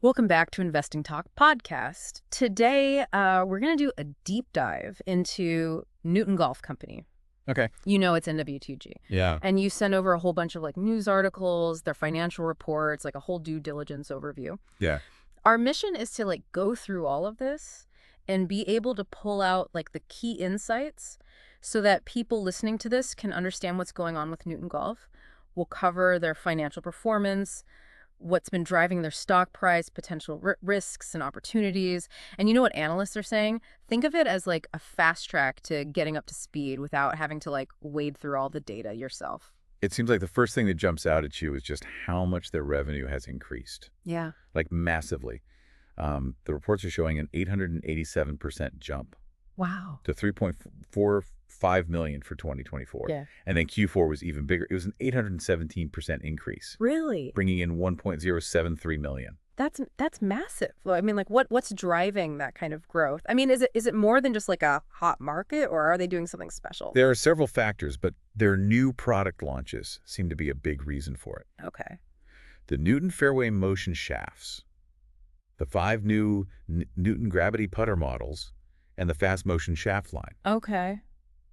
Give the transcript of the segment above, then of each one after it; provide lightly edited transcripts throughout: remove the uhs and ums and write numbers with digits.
Welcome back to Investing Talk podcast. Today, we're going to do a deep dive into Newton Golf Company. Okay. You know it's NWTG. Yeah. And you send over a whole bunch of news articles, their financial reports, a whole due diligence overview. Yeah. Our mission is to go through all of this and be able to pull out the key insights so that people listening to this can understand what's going on with Newton Golf. We'll cover their financial performance, what's been driving their stock price, potential risks and opportunities. And you know what analysts are saying? Think of it as a fast track to getting up to speed without having to wade through all the data yourself. It seems like the first thing that jumps out at you is just how much their revenue has increased. Yeah. Massively. The reports are showing an 887% jump. Wow. To 3.45 million for 2024. Yeah. And then Q4 was even bigger. It was an 817% increase. Really? Bringing in 1.073 million. That's massive. Well, I mean, what's driving that kind of growth? I mean, is it more than just a hot market, or are they doing something special? There are several factors, but their new product launches seem to be a big reason for it. Okay. The Newton Fairway Motion Shafts, the 5 new Newton Gravity Putter models, and the Fast Motion Shaft line. Okay.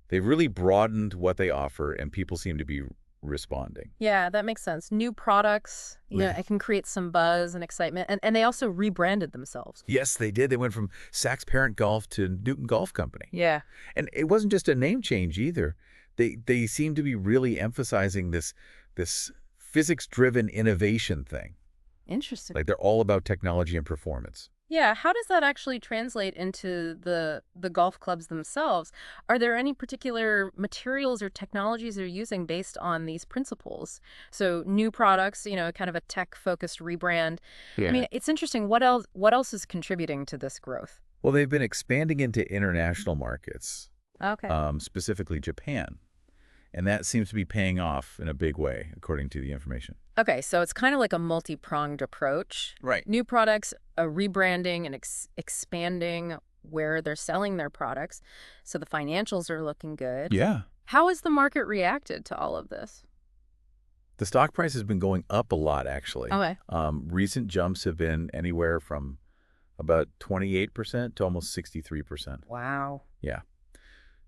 They've really broadened what they offer, and people seem to be responding. Yeah, that makes sense. New products, it can create some buzz and excitement. And they also rebranded themselves. Yes, they did. They went from Saks Parent Golf to Newton Golf Company. Yeah. And it wasn't just a name change either. They seem to be really emphasizing this physics-driven innovation thing. Interesting. They're all about technology and performance. Yeah, how does that actually translate into the golf clubs themselves? Are there any particular materials or technologies they're using based on these principles? So new products, kind of a tech-focused rebrand. Yeah. I mean, it's interesting. What else is contributing to this growth? Well, they've been expanding into international markets, Okay. specifically Japan. And that seems to be paying off in a big way, according to the information. Okay, so it's kind of like a multi-pronged approach. Right. New products, a rebranding and expanding where they're selling their products. So the financials are looking good. Yeah. How has the market reacted to all of this? The stock price has been going up a lot, actually. Okay. Recent jumps have been anywhere from about 28% to almost 63%. Wow. Yeah.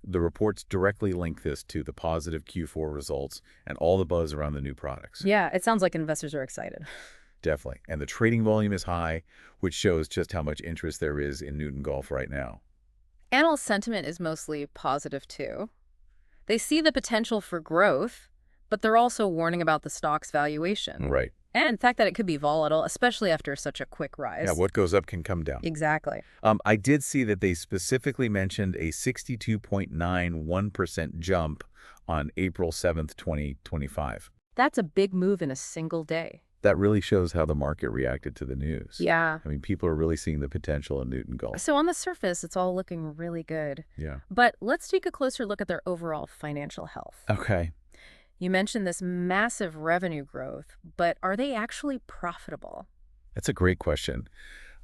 The reports directly link this to the positive Q4 results and all the buzz around the new products. Yeah, it sounds like investors are excited. Definitely. And the trading volume is high, which shows just how much interest there is in Newton Golf right now. Analyst sentiment is mostly positive, too. They see the potential for growth, but they're also warning about the stock's valuation. Right. And the fact that it could be volatile, especially after such a quick rise. Yeah, what goes up can come down. Exactly. I did see that they specifically mentioned a 62.91% jump on April 7th, 2025. That's a big move in a single day. That really shows how the market reacted to the news. Yeah. I mean, people are really seeing the potential in Newton Golf. So on the surface, it's all looking really good. Yeah. But let's take a closer look at their overall financial health. Okay. You mentioned this massive revenue growth, but are they actually profitable? That's a great question.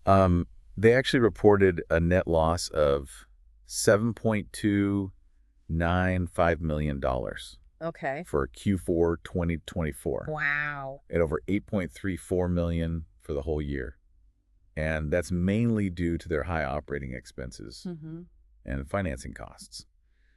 They actually reported a net loss of $7.295 million. Okay. For Q4 2024. Wow. At over $8.34 million for the whole year. And that's mainly due to their high operating expenses and financing costs.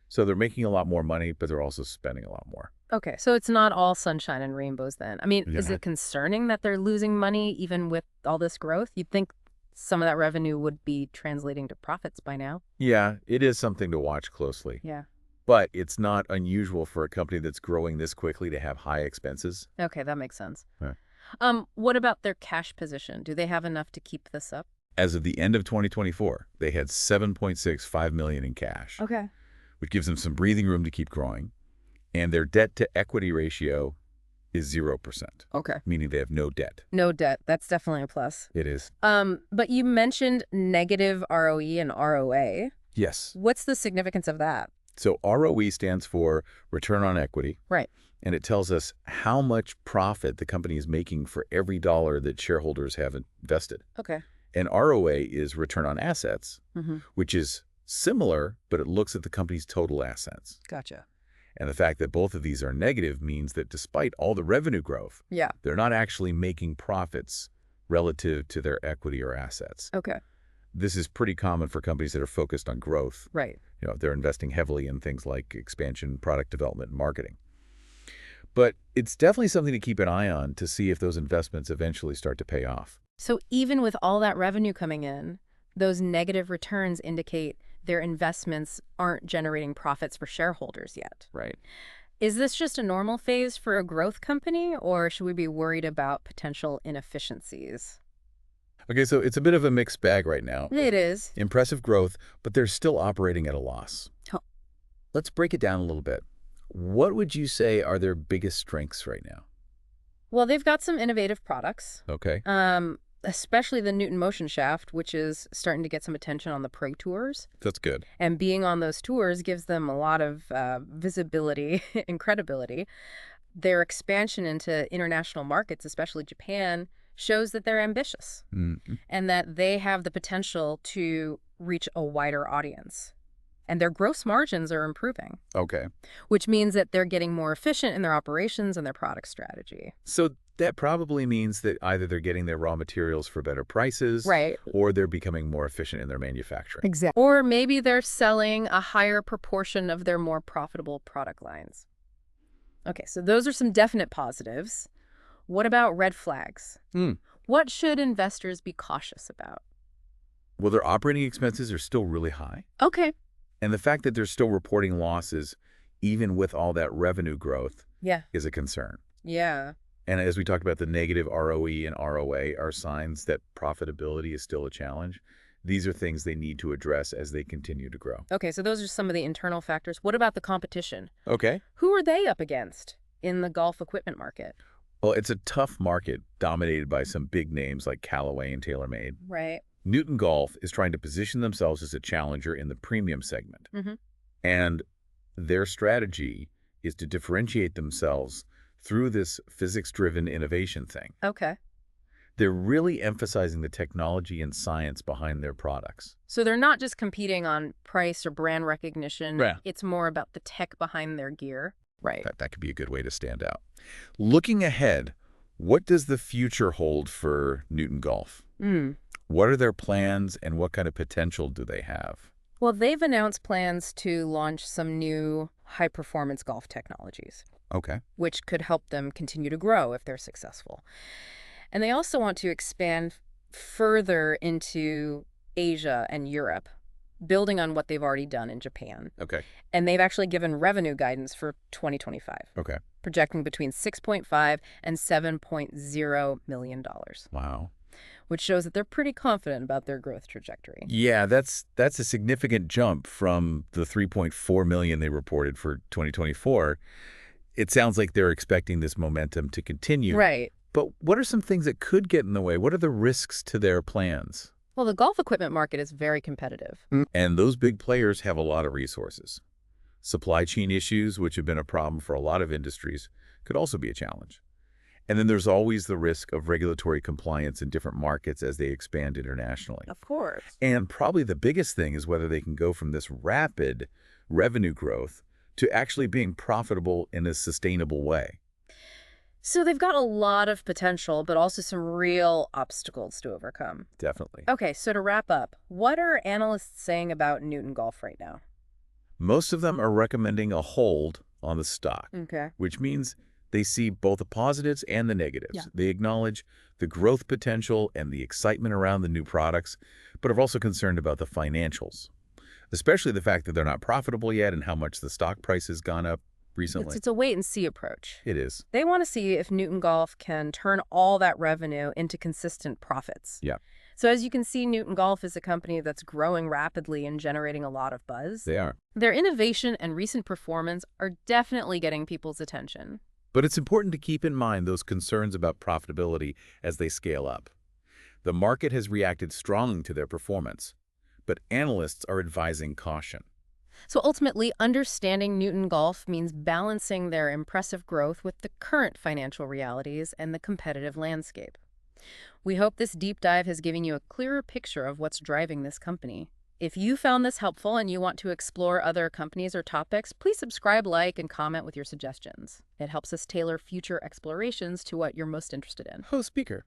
So they're making a lot more money, but they're also spending a lot more. Okay, so it's not all sunshine and rainbows then. I mean, is it concerning that they're losing money even with all this growth? You'd think some of that revenue would be translating to profits by now. Yeah, it is something to watch closely. Yeah. But it's not unusual for a company that's growing this quickly to have high expenses. Okay, that makes sense. Yeah. What about their cash position? Do they have enough to keep this up? As of the end of 2024, they had $7.65 million in cash. Okay. Which gives them some breathing room to keep growing. And their debt-to-equity ratio is 0%. Okay. Meaning they have no debt. No debt. That's definitely a plus. It is. But you mentioned negative ROE and ROA. Yes. What's the significance of that? So ROE stands for return on equity. Right. And it tells us how much profit the company is making for every dollar that shareholders have invested. Okay. And ROA is return on assets, which is similar, but it looks at the company's total assets. Gotcha. And the fact that both of these are negative means that despite all the revenue growth, yeah, they're not actually making profits relative to their equity or assets. Okay. This is pretty common for companies that are focused on growth. Right. They're investing heavily in things like expansion, product development, and marketing. But it's definitely something to keep an eye on to see if those investments eventually start to pay off. So even with all that revenue coming in, those negative returns indicate their investments aren't generating profits for shareholders yet. Right. Is this just a normal phase for a growth company, or should we be worried about potential inefficiencies? Okay, so it's a bit of a mixed bag right now. It is. Impressive growth, but they're still operating at a loss. Huh. Let's break it down a little bit. What would you say are their biggest strengths right now? Well, they've got some innovative products, Okay. especially the Newton Motion Shaft, which is starting to get some attention on the pro tours. That's good. And being on those tours gives them a lot of visibility and credibility. Their expansion into international markets, especially Japan, shows that they're ambitious and that they have the potential to reach a wider audience. And their gross margins are improving, Okay. which means that they're getting more efficient in their operations and their product strategy. So that probably means that either they're getting their raw materials for better prices, Right. or they're becoming more efficient in their manufacturing. Exactly. Or maybe they're selling a higher proportion of their more profitable product lines. Okay, so those are some definite positives. What about red flags? What should investors be cautious about? Well, their operating expenses are still really high. Okay. And the fact that they're still reporting losses, even with all that revenue growth, Yeah. is a concern. Yeah. And as we talked about, the negative ROE and ROA are signs that profitability is still a challenge. These are things they need to address as they continue to grow. Okay, so those are some of the internal factors. What about the competition? Okay. Who are they up against in the golf equipment market? Well, it's a tough market dominated by some big names like Callaway and TaylorMade. Right. Newton Golf is trying to position themselves as a challenger in the premium segment. And their strategy is to differentiate themselves through this physics-driven innovation thing. Okay. They're really emphasizing the technology and science behind their products. So they're not just competing on price or brand recognition. Right. It's more about the tech behind their gear. Right. That could be a good way to stand out. Looking ahead, what does the future hold for Newton Golf? What are their plans and what kind of potential do they have? Well, they've announced plans to launch some new high-performance golf technologies, Okay. which could help them continue to grow if they're successful. And they also want to expand further into Asia and Europe, building on what they've already done in Japan. Okay. And they've actually given revenue guidance for 2025, Okay. projecting between $6.5 and $7.0 million, Wow. which shows that they're pretty confident about their growth trajectory. Yeah, that's a significant jump from the 3.4 million they reported for 2024. It sounds like they're expecting this momentum to continue. Right. But what are some things that could get in the way? What are the risks to their plans? Well, the golf equipment market is very competitive. And those big players have a lot of resources. Supply chain issues, which have been a problem for a lot of industries, could also be a challenge. And then there's always the risk of regulatory compliance in different markets as they expand internationally. Of course. And probably the biggest thing is whether they can go from this rapid revenue growth to actually being profitable in a sustainable way. So they've got a lot of potential, but also some real obstacles to overcome. Definitely. Okay, so to wrap up, what are analysts saying about Newton Golf right now? Most of them are recommending a hold on the stock, Okay. which means they see both the positives and the negatives. Yeah. They acknowledge the growth potential and the excitement around the new products, but are also concerned about the financials, especially the fact that they're not profitable yet and how much the stock price has gone up recently. It's a wait-and-see approach. It is. They want to see if Newton Golf can turn all that revenue into consistent profits. Yeah. So as you can see, Newton Golf is a company that's growing rapidly and generating a lot of buzz. They are. Their innovation and recent performance are definitely getting people's attention. But it's important to keep in mind those concerns about profitability as they scale up. The market has reacted strongly to their performance, but analysts are advising caution. So ultimately, understanding Newton Golf means balancing their impressive growth with the current financial realities and the competitive landscape. We hope this deep dive has given you a clearer picture of what's driving this company. If you found this helpful and you want to explore other companies or topics, please subscribe, like, and comment with your suggestions. It helps us tailor future explorations to what you're most interested in. Speaker.